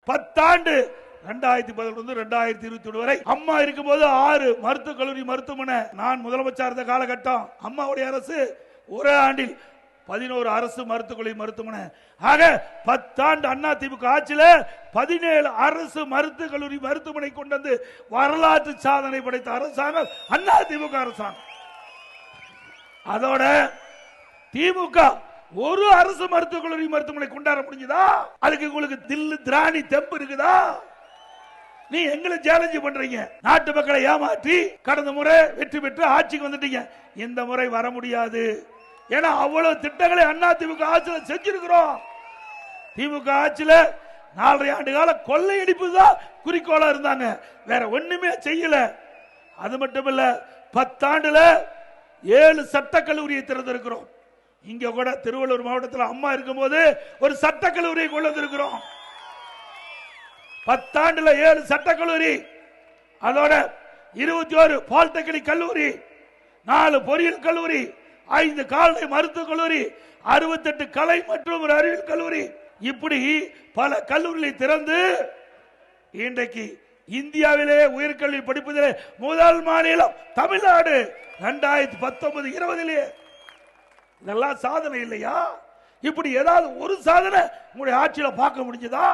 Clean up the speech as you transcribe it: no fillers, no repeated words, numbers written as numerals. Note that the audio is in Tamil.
10 ஆண்டு 2011 2021 வரை அம்மா இருக்கும்போது 6 மருத்துவக் கல்லூரி மருத்துவமனை. நான் முதலமைச்சர் இருந்த காலகட்டம் அம்மாவுடைய அரசு ஒரே ஆண்டில் 11 அரசு மருத்துவக் கல்லூரி மருத்துவமனை. ஆக 10 ஆண்டு அண்ணா திமுக ஆட்சியில 17 அரசு மருத்துவக் கல்லூரி மருத்துவமனை கொண்டு வந்து வரலாற்று சாதனை படைத்த அரசாங்கம் அண்ணா திமுக அரசாங்கம். அதோட திமுக ஒரு அரசு மருத்துவக் கல்லூரி மருத்துவமனை கொண்டாட முடிஞ்சதா? அதுக்கு உங்களுக்கு தில்லு திராணி தெம்பு இருக்குதா? நீ எங்களை சேலஞ்ச் பண்றீங்க. நாட்டு மக்களை ஏமாற்றி கடந்த முறை வெற்றி பெற்று ஆட்சிக்கு வந்துட்டீங்க. இந்த முறை வர முடியாது. ஏன்னா அவ்வளவு திட்டங்களை அண்ணா திமுக ஆட்சியில் செஞ்சிருக்கிறோம். திமுக ஆட்சியில 4.5 ஆண்டு கால கொள்ளையடிப்பு தான் குறிக்கோளா இருந்தாங்க, வேற ஒண்ணுமே செய்யல. அது மட்டுமல்ல 10 ஆண்டுல 7 சட்டக்கல்லூரியை திறந்திருக்கிறோம். இங்க கூட திருவள்ளூர் மாவட்டத்தில் அம்மா இருக்கும்போது ஒரு சட்டக்கல்லூரியை கொண்டு வந்திருக்கிறோம். 10 ஆண்டுல 7 சட்டக்கல்லூரி, அதோட 21 பாலிடெக்னிக் கல்லூரி, 4 பொறியியல் கல்லூரி, 5 கால்நடை மருத்துவக் கல்லூரி, 68 கலை மற்றும் ஒரு அறிவியல் கல்லூரி, இப்படி பல கல்லூரிகளை திறந்து இன்றைக்கு இந்தியாவிலே உயர்கல்வி படிப்பதிலே முதல் மாநிலம் தமிழ்நாடு. 2019-20 இதெல்லாம் சாதனை இல்லையா? இப்படி ஏதாவது ஒரு சாதனை உங்களுடைய ஆட்சியில் பார்க்க முடிஞ்சதா?